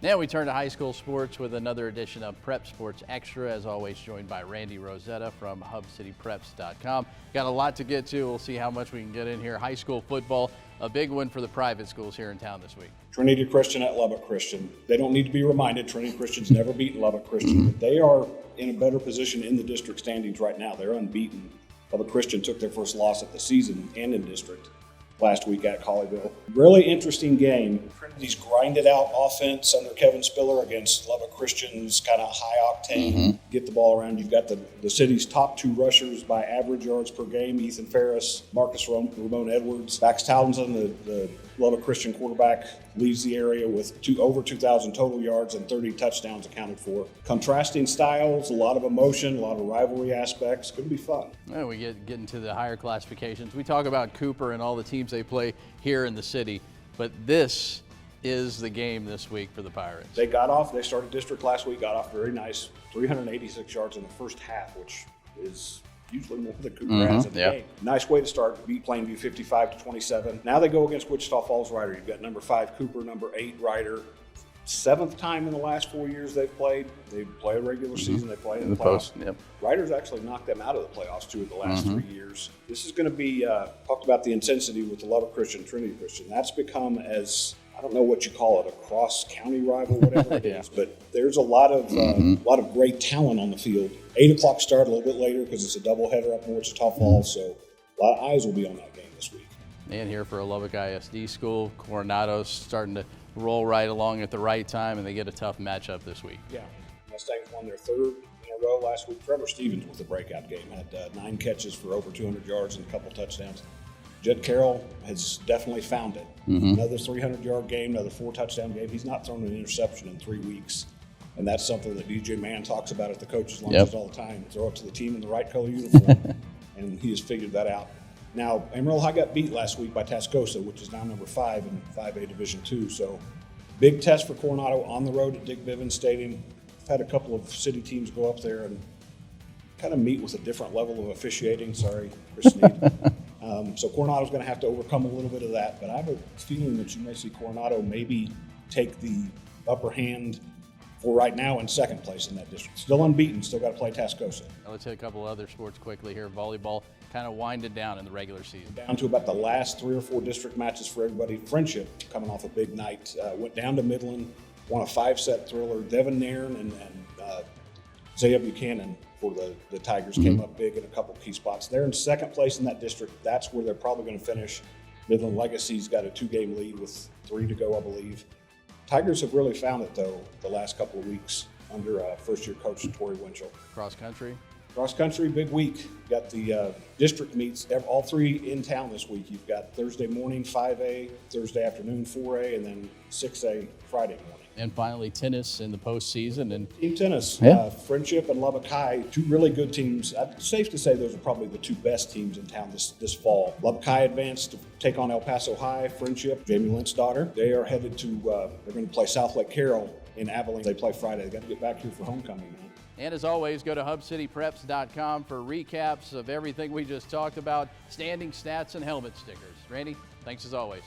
Now we turn to high school sports with another edition of Prep Sports Extra, as always joined by Randy Rosetta from hubcitypreps.com. Got a lot to get to. We'll see how much we can get in here. High school football, a big one for the private schools here in town this week. Trinity Christian at Lubbock Christian. They don't need to be reminded, Trinity Christian's never beaten Lubbock Christian, but they are in a better position in the district standings right now. They're unbeaten. Lubbock Christian took their first loss of the season and in district last week at Collier. Really interesting game. Trinity's grinded out offense under Kevin Spiller against Lubbock Christian's kind of high octane, get the ball around. You've got the city's top two rushers by average yards per game, Ethan Ferris, Marcus Ramon Edwards. Max Townsend, the Lubbock Christian quarterback, leads the area with over 2,000 total yards and 30 touchdowns accounted for. Contrasting styles, a lot of emotion, a lot of rivalry aspects. Going to be fun. Well, we get into the higher classifications. We talk about Cooper and all the teams they play here in the city, but this is the game this week for the Pirates. They started district last week, got off very nice, 386 yards in the first half, which is usually more than Cooper has in the game. Nice way to start, beat Plainview 55-27. Now they go against Wichita Falls Rider. You've got number 5 Cooper, number 8 Rider. 7th time in the last 4 years they've played. They play a regular season, they play in the playoffs. Riders actually knocked them out of the playoffs 2 of the last 3 years. This is going to be, talked about the intensity with the Lubbock Christian, Trinity Christian. That's become, as I don't know what you call it, a cross-county rival, whatever it is, but there's a lot of great talent on the field. 8 o'clock start, a little bit later because it's a doubleheader up in Wichita Falls, so a lot of eyes will be on that game this week. And here for a Lubbock ISD school, Coronado's starting to roll right along at the right time, and they get a tough matchup this week. Yeah, Mustangs won their 3rd in a row last week. Trevor Stevens with a breakout game, had 9 catches for over 200 yards and a couple touchdowns. Jed Carroll has definitely found it. Another 300-yard game, another 4-touchdown game. He's not thrown an interception in 3 weeks, and that's something that DJ Mann talks about at the coaches' lunches all the time. Throw it to the team in the right color uniform, and he has figured that out. Now, Amarillo High got beat last week by Tascosa, which is now number 5 in 5A Division II. So, big test for Coronado on the road at Dick Bivens Stadium. I've had a couple of city teams go up there and kind of meet with a different level of officiating. Sorry, Chris Snead. So Coronado's going to have to overcome a little bit of that. But I have a feeling that you may see Coronado maybe take the upper hand for right now in 2nd place in that district. Still unbeaten, still got to play Tascosa. Let's hit a couple other sports quickly here. Volleyball kind of winded down in the regular season. Down to about the last 3 or 4 district matches for everybody. Friendship, coming off a big night, went down to Midland, won a 5-set thriller. Devin Nairn and Zaya Buchanan for the Tigers came up big in a couple key spots. They're in 2nd place in that district. That's where they're probably going to finish. Midland Legacy's got a 2-game lead with 3 to go, I believe. Tigers have really found it, though, the last couple of weeks under first-year coach Tori Winchell. Cross country? Cross country, big week. Got the district meets, all 3 in town this week. You've got Thursday morning, 5A, Thursday afternoon, 4A, and then 6A Friday morning. And finally, tennis in the postseason. And team tennis, Friendship and Lubbock High, 2 really good teams. Safe to say those are probably the 2 best teams in town this fall. Lubbock High advanced to take on El Paso High. Friendship, Jamie Lynch's daughter. They are headed to, they're going to play South Lake Carroll in Abilene. They play Friday. They got to get back here for homecoming now. And as always, go to hubcitypreps.com for recaps of everything we just talked about, standing stats and helmet stickers. Randy, thanks as always.